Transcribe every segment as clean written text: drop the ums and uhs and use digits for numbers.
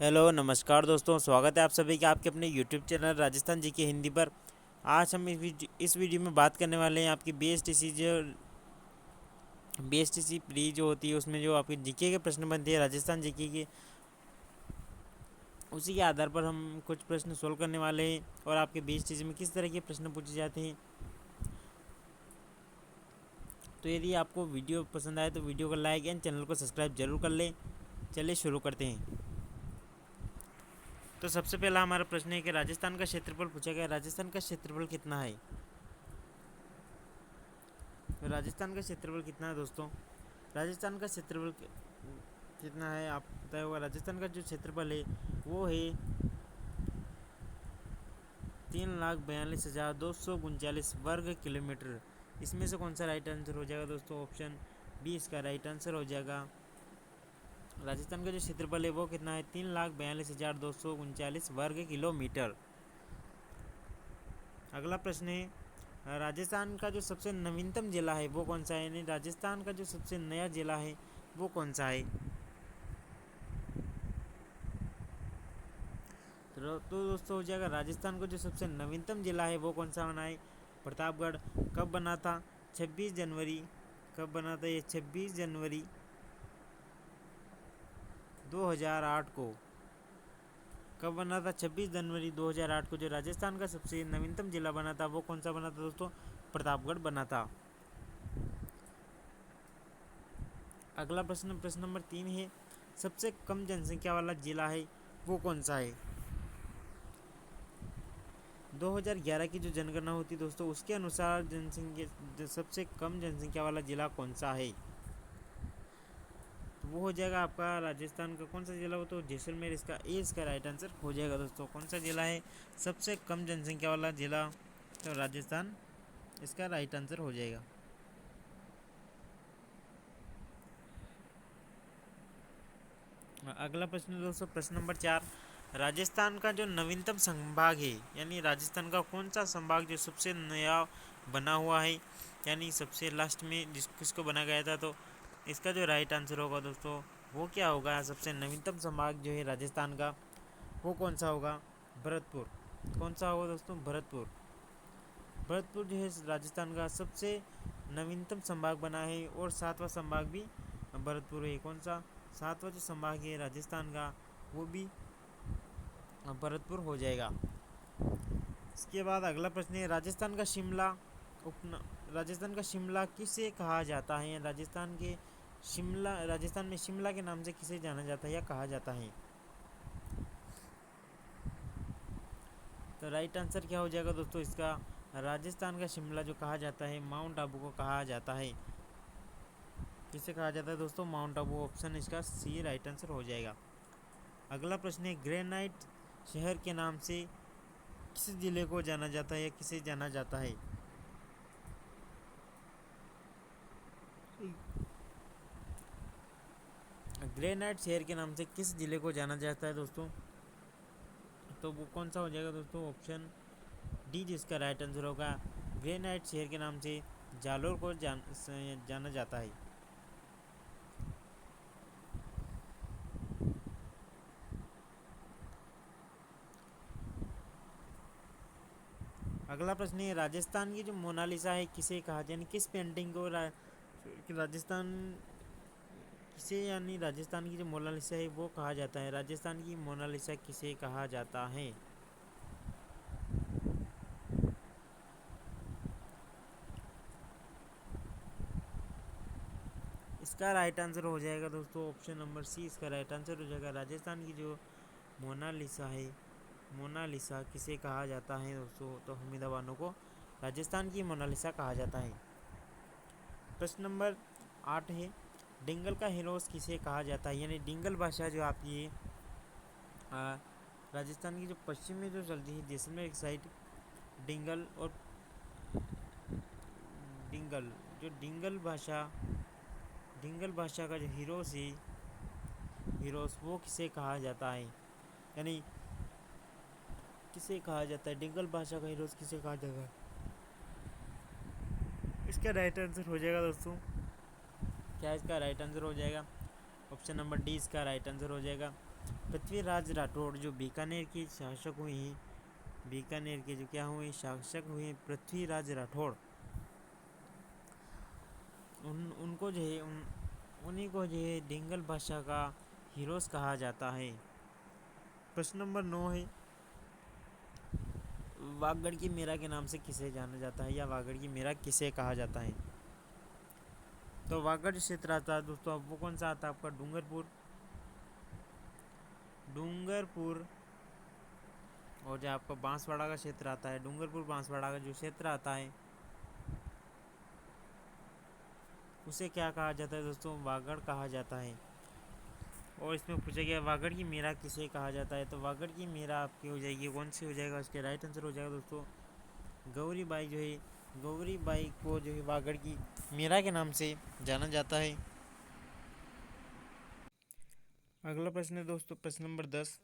Hello नमस्कार दोस्तों, स्वागत है आप सभी का आपके अपने यूट्यूब चैनल राजस्थान जी के हिंदी पर। आज हम इस वीडियो में बात करने वाले हैं आपकी बीएसटीसी प्री जो होती है उसमें जो आपके जीके के प्रश्न बनते हैं राजस्थान जीके के, उसी के आधार पर हम कुछ प्रश्न सोल्व करने वाले हैं। और आपके बीएसटीसी में किस तरह के प्रश्न पूछे जाते हैं, तो यदि आपको वीडियो पसंद आए तो वीडियो को लाइक एंड चैनल को सब्सक्राइब जरूर कर लें। चलिए शुरू करते हैं। तो सबसे पहला हमारा प्रश्न है कि राजस्थान का क्षेत्रफल पूछा गया। राजस्थान का क्षेत्रफल कितना है? तो राजस्थान का क्षेत्रफल कितना है दोस्तों? राजस्थान का क्षेत्रफल कितना है आप बताया होगा। राजस्थान का जो क्षेत्रफल है वो है 3,42,239 वर्ग किलोमीटर। इसमें से कौन सा राइट आंसर हो जाएगा दोस्तों? ऑप्शन बी इसका राइट आंसर हो जाएगा। राजस्थान का जो क्षेत्रफल है वो कितना है? 3,42,239 वर्ग किलोमीटर। अगला प्रश्न है राजस्थान का जो सबसे नवीनतम जिला है वो कौन सा है? यानी राजस्थान का जो सबसे नया जिला है वो कौन सा है? तो दोस्तों हो जाएगा राजस्थान का जो सबसे नवीनतम जिला है वो कौन सा बना है? प्रतापगढ़। कब बना था? 26 जनवरी। कब बना था ये? 26 जनवरी 2008 को। कब बना था? 26 जनवरी 2008 को जो राजस्थान का सबसे नवीनतम जिला बना था वो कौन सा बना था दोस्तों? प्रतापगढ़ बना था। अगला प्रश्न प्रश्न नंबर 3 है सबसे कम जनसंख्या वाला जिला है वो कौन सा है? 2011 की जो जनगणना होती है दोस्तों उसके अनुसार जनसंख्या सबसे कम जनसंख्या वाला जिला कौन सा है? तो वो हो जाएगा आपका राजस्थान का कौन सा जिला हो? तो जैसलमेर इसका राइट आंसर हो जाएगा दोस्तों। कौन सा जिला है सबसे कम जनसंख्या वाला जिला? तो राजस्थान इसका राइट आंसर हो जाएगा। अगला प्रश्न दोस्तों प्रश्न नंबर 4। राजस्थान का जो नवीनतम संभाग है यानी राजस्थान का कौन सा संभाग जो सबसे नया बना हुआ है यानी सबसे लास्ट में किसको बना गया था? तो इसका जो राइट आंसर होगा दोस्तों वो क्या होगा? सबसे नवीनतम संभाग जो है राजस्थान का वो कौन सा होगा? भरतपुर। कौन सा होगा दोस्तों? भरतपुर। भरतपुर जो है राजस्थान का सबसे नवीनतम संभाग बना है और 7वां संभाग भी भरतपुर है। कौन सा? 7वां जो संभाग है राजस्थान का वो भी भरतपुर हो जाएगा। इसके बाद अगला प्रश्न है राजस्थान का शिमला किसे कहा जाता है? राजस्थान में शिमला के नाम से किसे जाना जाता है या कहा जाता है? तो राइट आंसर क्या हो जाएगा दोस्तों इसका? राजस्थान का शिमला जो कहा जाता है माउंट आबू को कहा जाता है। किसे कहा जाता है दोस्तों? माउंट आबू। ऑप्शन इसका सी राइट आंसर हो जाएगा। अगला प्रश्न है ग्रेनाइट शहर के नाम से किस जिले को जाना जाता है या किसे जाना जाता है? ग्रेनाइट शहर के नाम से किस जिले को जाना जाता है दोस्तों? तो वो कौन सा हो जाएगा दोस्तों? ऑप्शन डी जिसका राइट आंसर होगा। ग्रेनाइट शहर के नाम से जालोर को जाना जाता है। अगला प्रश्न है राजस्थान की जो मोनालिसा है किसे कहा जाए? यानी किस पेंटिंग को राजस्थान किसे यानी राजस्थान की जो मोनालिसा है वो कहा जाता है? राजस्थान की मोनालिसा किसे कहा जाता है? इसका राइट आंसर हो जाएगा दोस्तों ऑप्शन नंबर सी इसका राइट आंसर हो जाएगा। राजस्थान की जो मोनालिसा है, मोनालिसा किसे कहा जाता है दोस्तों? तो हमीदा बानो को राजस्थान की मोनालिसा कहा जाता है। प्रश्न नंबर 8 है डिंगल का हिरोस किसे कहा जाता है? यानी डिंगल भाषा जो आती है राजस्थान की जो पश्चिम में जो चलती है जैसलमेर एक साइड, डिंगल और डिंगल जो डिंगल भाषा का जो हीरोस है, हीरोस वो किसे कहा जाता है? यानी किसे कहा जाता है? डिंगल भाषा का हीरोस किसे कहा जाता है? इसका राइट आंसर हो जाएगा दोस्तों, क्या इसका राइट आंसर हो जाएगा? ऑप्शन नंबर डी इसका राइट आंसर हो जाएगा। पृथ्वीराज राठौड़ जो बीकानेर के शासक हुए हैं, बीकानेर के जो क्या हुए शासक हुए पृथ्वीराज राठौड़, उनको जो है उन्हीं को जो है डिंगल भाषा का हीरोज कहा जाता है। प्रश्न नंबर 9 है, वागड़ की मेरा के नाम से किसे जाना जाता है, या वागड़ की मेरा किसे कहा जाता है। तो वागड़ क्षेत्र आता है दोस्तों, अब वो कौन सा आता है आपका, डूंगरपुर, डूंगरपुर। और जो आपका बांसवाड़ा का क्षेत्र आता है, डूंगरपुर बांसवाड़ा का जो क्षेत्र आता है उसे क्या कहा जाता है दोस्तों, वागड़ कहा जाता है। और इसमें पूछा गया वागड़ की मेरा किसे कहा जाता है, तो वागड़ की मेरा आपकी हो जाएगी, कौन सी हो जाएगा, उसके राइट आंसर हो जाएगा दोस्तों गौरी बाई, जो है गौरी बाई को जो है वागड़ की मेरा के नाम से जाना जाता है। अगला प्रश्न है दोस्तों, प्रश्न नंबर 10,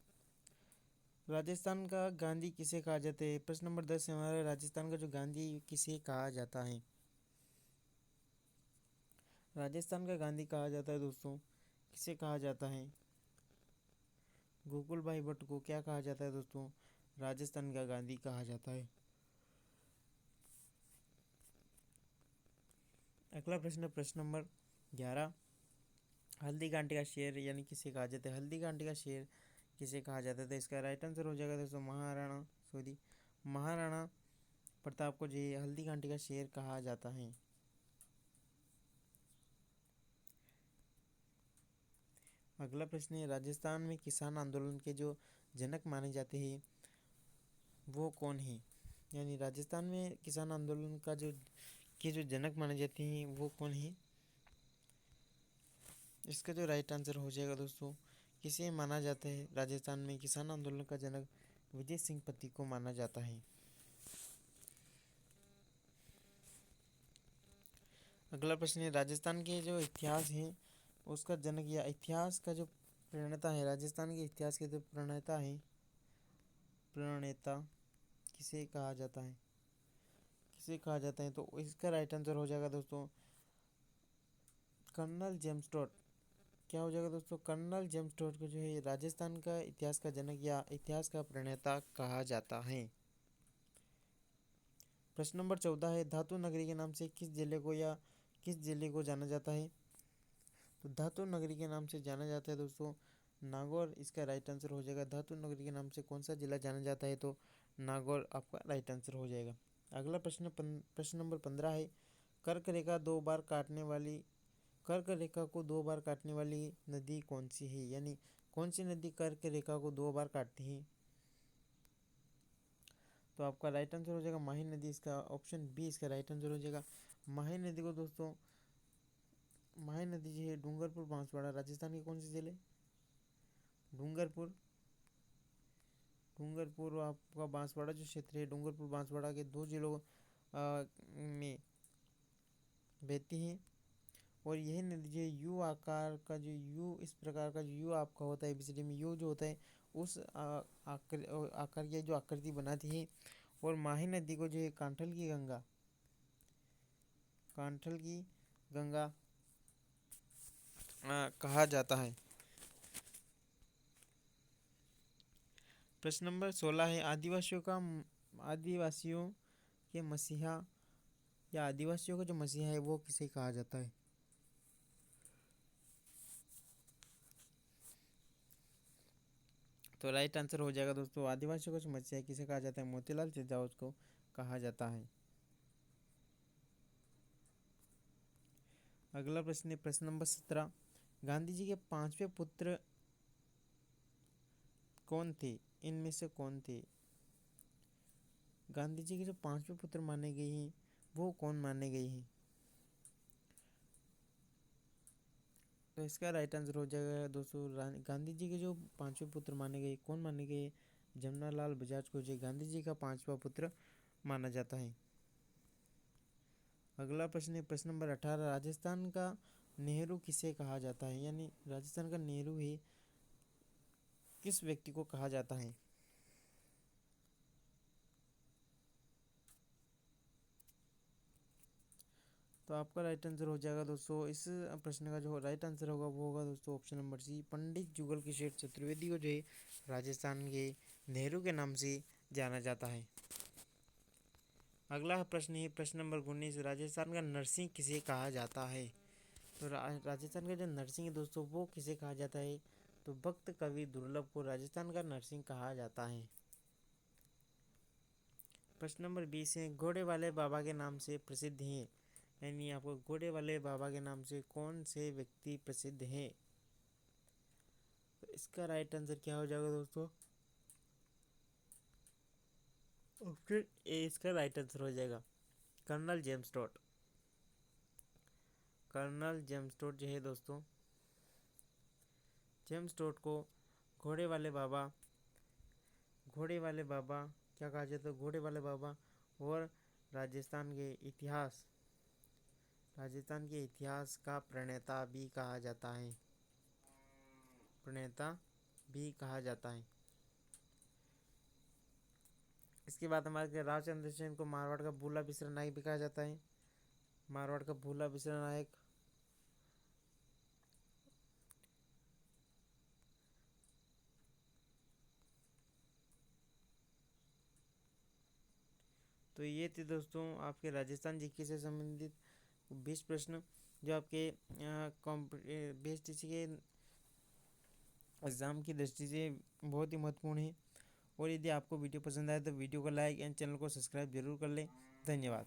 राजस्थान का गांधी किसे कहा जाता है। प्रश्न नंबर 10 है हमारा, राजस्थान का जो गांधी किसे कहा जाता है। राजस्थान का गांधी कहा जाता है दोस्तों, किसे कहा जाता है, गोकुल भाई भट्ट को क्या कहा जाता है दोस्तों, राजस्थान का गांधी कहा जाता है। अगला प्रश्न, प्रश्न नंबर 11, हल्दी घाटी का शेर यानी किसे कहा जाता है, हल्दी घाटी का शेर किसे कहा जाता है। तो इसका राइट आंसर हो जाएगा दोस्तों महाराणा प्रताप को जो हल्दी घाटी का शेर कहा जाता है। अगला प्रश्न है, राजस्थान में किसान आंदोलन के जो जनक माने जाते हैं वो कौन है, यानी राजस्थान में किसान आंदोलन का जो जनक माने जाते हैं वो कौन है। इसका जो राइट आंसर हो जाएगा दोस्तों, किसे माना जाता है, राजस्थान में किसान आंदोलन का जनक विजय सिंह पति को माना जाता है। अगला प्रश्न है, राजस्थान के जो इतिहास है उसका जनक या इतिहास का जो प्रणेता है, राजस्थान के इतिहास के जो प्रणेता किसे कहा जाता है, किसे कहा जाता है। तो इसका राइट आंसर हो जाएगा दोस्तों कर्नल जेम्स टॉड। क्या हो जाएगा दोस्तों, कर्नल जेम्स टॉड को जो है राजस्थान का इतिहास का जनक या इतिहास का प्रणेता कहा जाता है। प्रश्न नंबर 14 है, धातु नगरी के नाम से किस जिले को जाना जाता है। तो धातु नगरी के नाम से जाना जाता है दोस्तों नागौर, इसका राइट आंसर हो जाएगा। धातु नगरी के नाम से कौन सा जिला जाना जाता है, तो नागौर आपका राइट आंसर हो जाएगा। अगला प्रश्न नंबर 15 है, कर्क रेखा को 2 बार काटने वाली नदी कौन सी है, यानी कौन सी नदी कर्क रेखा को 2 बार काटती है। तो आपका राइट आंसर हो जाएगा माही नदी, इसका ऑप्शन बी इसका राइट आंसर हो जाएगा। माही नदी को दोस्तों, माही नदी जो है डूंगरपुर बांसवाड़ा, राजस्थान के कौन से जिले, डूंगरपुर आपका बांसवाड़ा जो क्षेत्र है, डूंगरपुर बांसवाड़ा के 2 जिलों में बहती है। और यही नदी जो यू आकार का जो यू इस प्रकार का जो यू आपका होता है एबीसीडी में यू जो होता है उस आकार की जो आकृति बनाती है। और माही नदी को जो है कांठल की गंगा कहा जाता है। प्रश्न नंबर 16 है, आदिवासियों के मसीहा या आदिवासियों का जो मसीहा है वो किसे कहा जाता है। तो राइट आंसर हो जाएगा दोस्तों आदिवासियों का जो मसीहा किसे कहा जाता है, मोतीलाल चिरजाऊ को कहा जाता है। अगला प्रश्न है, प्रश्न नंबर 17, गांधी जी के 5वें पुत्र कौन थे, इनमें से कौन थे। गांधी जी के जो 5वें पुत्र माने गए हैं वो कौन माने गए हैं। तो इसका राइट आंसर हो जाएगा दोस्तों गांधी जी के जो 5वें पुत्र माने गए कौन माने गए, जमनालाल बजाज को जो गांधी जी का 5वां पुत्र माना जाता है। अगला प्रश्न है, प्रश्न नंबर 18, राजस्थान का नेहरू किसे कहा जाता है, यानी राजस्थान का नेहरू है किस व्यक्ति को कहा जाता है। तो आपका राइट आंसर हो जाएगा दोस्तों, इस प्रश्न का जो राइट आंसर होगा वो होगा दोस्तों ऑप्शन नंबर सी, पंडित जुगल किशोर चतुर्वेदी को जो है राजस्थान के नेहरू के नाम से जाना जाता है। अगला प्रश्न है प्रश्न नंबर 19, राजस्थान का नरसिंह किसे कहा जाता है। तो राजस्थान का जो नरसिंह है दोस्तों वो किसे कहा जाता है, तो भक्त कवि दुर्लभ को राजस्थान का नरसिंह कहा जाता है। प्रश्न नंबर 20 है, घोड़े वाले बाबा के नाम से प्रसिद्ध हैं, यानी आपको घोड़े वाले बाबा के नाम से कौन से व्यक्ति प्रसिद्ध हैं। तो इसका राइट आंसर क्या हो जाएगा दोस्तों, ऑप्शन ए इसका राइट आंसर हो जाएगा, colonel James Tod. Colonel James Tod जो है दोस्तों, जेम्स टॉड को घोड़े वाले बाबा क्या कहा जाता है, घोड़े वाले बाबा और राजस्थान के इतिहास का प्रणेता भी कहा जाता है, इसके बाद हमारे राजचंद्र सेन को मारवाड़ का भूला बिसरा नायक भी कहा जाता है, मारवाड़ का भूला बिसरा नायक। तो ये थे दोस्तों आपके राजस्थान जीके से संबंधित 20 प्रश्न जो आपके बीएसटीसी के एग्ज़ाम की दृष्टि से बहुत ही महत्वपूर्ण है। और यदि आपको वीडियो पसंद आए तो वीडियो को लाइक एंड चैनल को सब्सक्राइब जरूर कर लें। धन्यवाद।